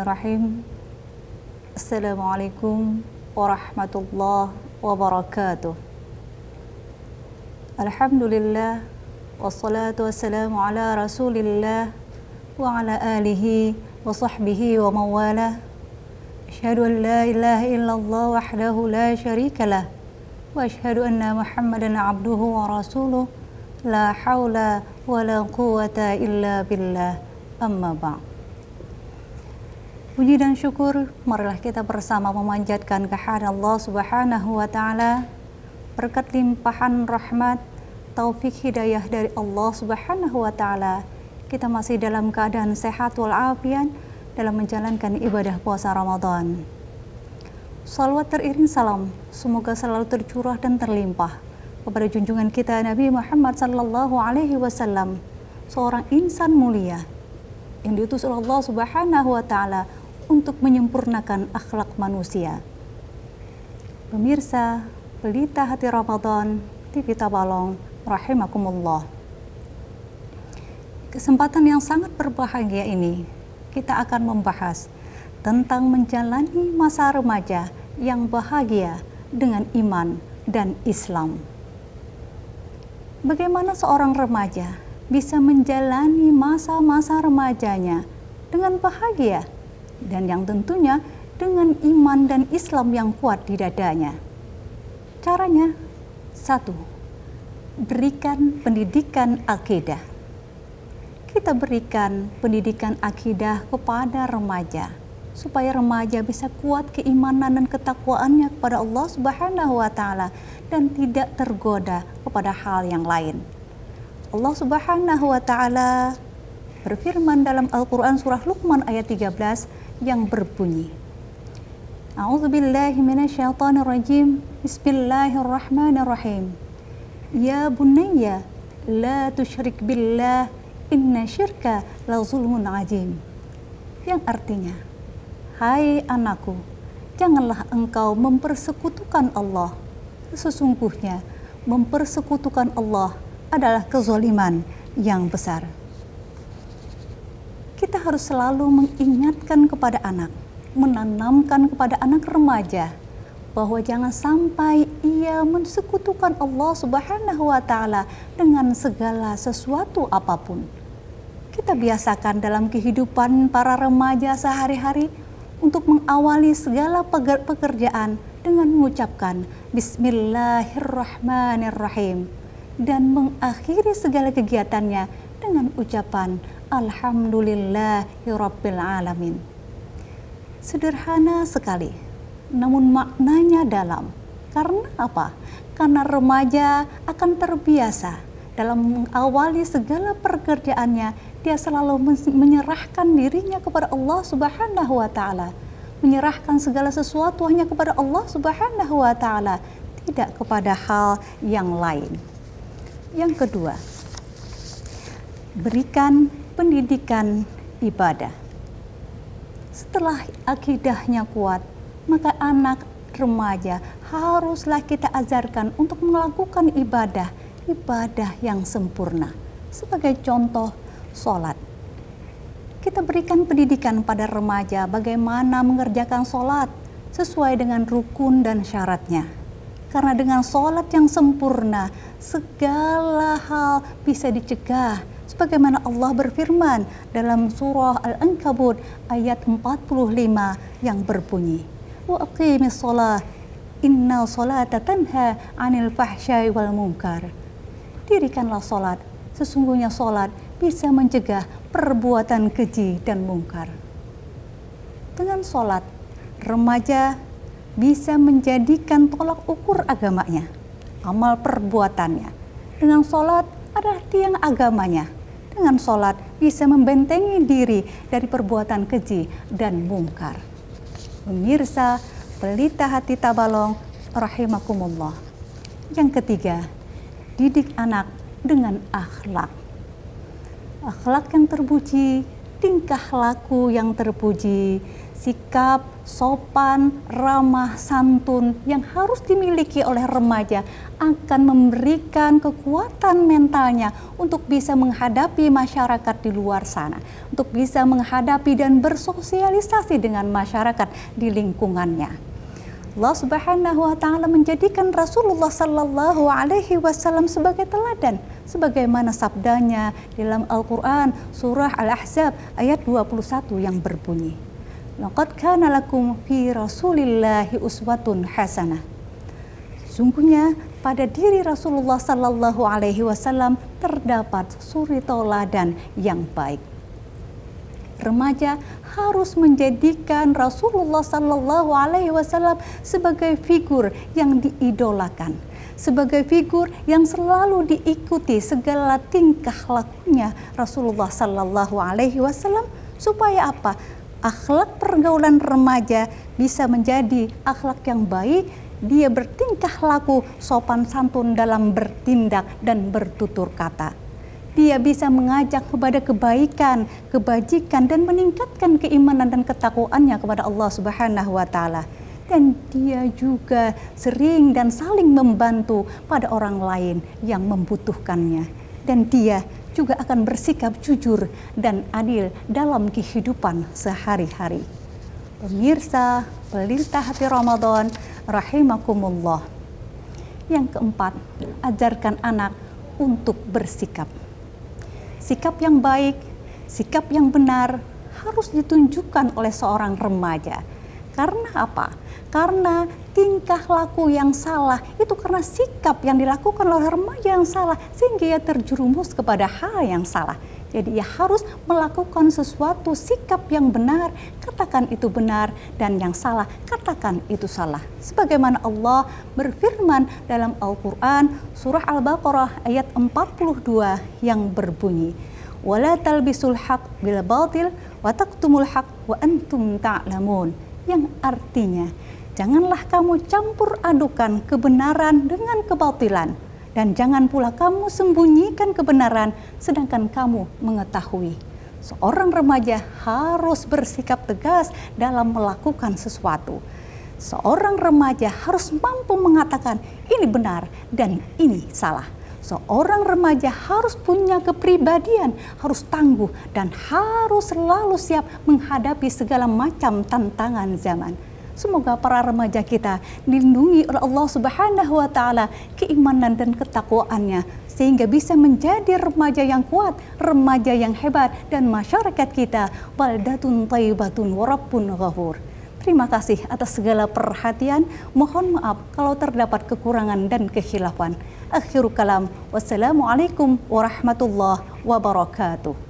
Bismillahirrahmanirrahim. Assalamualaikum warahmatullahi wabarakatuh. Alhamdulillah, wassalatu wassalamu ala rasulillah wa ala alihi wa sahbihi wa mawalah. Asyhadu an la ilaha illallah wahdahu la syarikalah wa asyhadu anna Muhammadan abduhu wa rasuluh. La haula wa la quwwata illa billah. Amma ba'd. Puji dan syukur, marilah kita bersama memanjatkan kehadirat Allah Subhanahu wa taala, berkat limpahan rahmat, taufik hidayah dari Allah Subhanahu wa taala. Kita masih dalam keadaan sehat walafiat dalam menjalankan ibadah puasa Ramadan. Salawat teriring salam semoga selalu tercurah dan terlimpah kepada junjungan kita Nabi Muhammad sallallahu alaihi wasallam, seorang insan mulia yang diutus oleh Allah Subhanahu wa taala untuk menyempurnakan akhlak manusia. Pemirsa, pelita hati Ramadan, TV Tabalong, rahimakumullah. Kesempatan yang sangat berbahagia ini, kita akan membahas tentang menjalani masa remaja yang bahagia dengan iman dan Islam. Bagaimana seorang remaja bisa menjalani masa-masa remajanya dengan bahagia, dan yang tentunya dengan iman dan Islam yang kuat di dadanya. Caranya, 1. Berikan pendidikan akidah. Kita berikan pendidikan akidah kepada remaja, supaya remaja bisa kuat keimanan dan ketakwaannya kepada Allah Subhanahu wa taala dan tidak tergoda kepada hal yang lain. Allah Subhanahu wa taala berfirman dalam Al-Qur'an surah Luqman ayat 13 yang berbunyi, A'udzubillahi minasyaitonirrajim. Bismillahirrahmanirrahim. Ya bunayya la tusyrik billah inna syirka la zulmun azim. Yang artinya, hai anakku, janganlah engkau mempersekutukan Allah. Sesungguhnya mempersekutukan Allah adalah kezaliman yang besar. Kita harus selalu mengingatkan kepada anak, menanamkan kepada anak remaja bahwa jangan sampai ia mensekutukan Allah Subhanahu wa taala dengan segala sesuatu apapun. Kita biasakan dalam kehidupan para remaja sehari-hari untuk mengawali segala pekerjaan dengan mengucapkan Bismillahirrahmanirrahim dan mengakhiri segala kegiatannya dengan ucapan Alhamdulillahirabbil alamin. Sederhana sekali, namun maknanya dalam. Karena apa? Karena remaja akan terbiasa dalam mengawali segala pekerjaannya, dia selalu menyerahkan dirinya kepada Allah Subhanahu wa taala, menyerahkan segala sesuatu hanya kepada Allah Subhanahu wa taala, tidak kepada hal yang lain. Yang kedua, berikan pendidikan ibadah. Setelah akidahnya kuat, maka anak remaja haruslah kita ajarkan untuk melakukan ibadah yang sempurna. Sebagai contoh, sholat. Kita berikan pendidikan pada remaja bagaimana mengerjakan sholat sesuai dengan rukun dan syaratnya. Karena dengan sholat yang sempurna, segala hal bisa dicegah. Sebagaimana Allah berfirman dalam surah Al-Ankabut ayat 45 yang berbunyi, Wa aqimis sholah, inna sholata tanha anil fahsyai wal munkar. Dirikanlah sholat, sesungguhnya sholat bisa mencegah perbuatan keji dan mungkar. Dengan sholat, remaja bisa menjadikan tolak ukur agamanya, amal perbuatannya. Dengan sholat adalah tiang agamanya. Dengan sholat bisa membentengi diri dari perbuatan keji dan mungkar. Pemirsa, pelita hati Tabalong, rahimakumullah. Yang ketiga, didik anak dengan akhlak. Akhlak yang terpuji, tingkah laku yang terpuji, sikap sopan, ramah, santun yang harus dimiliki oleh remaja akan memberikan kekuatan mentalnya untuk bisa menghadapi masyarakat di luar sana, untuk bisa menghadapi dan bersosialisasi dengan masyarakat di lingkungannya. Allah Subhanahu wa taala menjadikan Rasulullah sallallahu alaihi wasallam sebagai teladan sebagaimana sabdanya dalam Al-Qur'an surah Al-Ahzab ayat 21 yang berbunyi, "Laqad kana lakum fi Rasulillahi uswatun hasanah." Sungguhnya pada diri Rasulullah sallallahu alaihi wasallam terdapat suri tauladan yang baik. Remaja harus menjadikan Rasulullah sallallahu alaihi wasallam sebagai figur yang diidolakan, sebagai figur yang selalu diikuti segala tingkah lakunya Rasulullah sallallahu alaihi wasallam, supaya apa? Akhlak pergaulan remaja bisa menjadi akhlak yang baik. Dia bertingkah laku sopan santun dalam bertindak dan bertutur kata. Dia bisa mengajak kepada kebaikan, kebajikan, dan meningkatkan keimanan dan ketakwaannya kepada Allah Subhanahu wa taala. Dan dia juga sering dan saling membantu pada orang lain yang membutuhkannya. Dan dia juga akan bersikap jujur dan adil dalam kehidupan sehari-hari. Pemirsa, pelita hati Ramadan, rahimakumullah. Yang keempat, ajarkan anak untuk bersikap. Sikap yang baik, sikap yang benar harus ditunjukkan oleh seorang remaja. Karena apa? Karena tingkah laku yang salah itu karena sikap yang dilakukan oleh remaja yang salah, sehingga ia terjerumus kepada hal yang salah. Jadi ia harus melakukan sesuatu sikap yang benar, katakan itu benar, dan yang salah, katakan itu salah. Sebagaimana Allah berfirman dalam Al-Quran surah Al-Baqarah ayat 42 yang berbunyi, "Wala talbisul haq bil batil wa taqtumul haq wa antum ta'lamun." Yang artinya, janganlah kamu campur adukan kebenaran dengan kebatilan, dan jangan pula kamu sembunyikan kebenaran sedangkan kamu mengetahui. Seorang remaja harus bersikap tegas dalam melakukan sesuatu. Seorang remaja harus mampu mengatakan ini benar dan ini salah. Seorang remaja harus punya kepribadian, harus tangguh, dan harus selalu siap menghadapi segala macam tantangan zaman. Semoga para remaja kita dilindungi oleh Allah Subhanahu wa taala keimanan dan ketakwaannya, sehingga bisa menjadi remaja yang kuat, remaja yang hebat, dan masyarakat kita baldatun thayyibatun wa rabbun ghafur. Terima kasih atas segala perhatian. Mohon maaf kalau terdapat kekurangan dan kekhilafan. Akhirul kalam. Wassalamualaikum warahmatullahi wabarakatuh.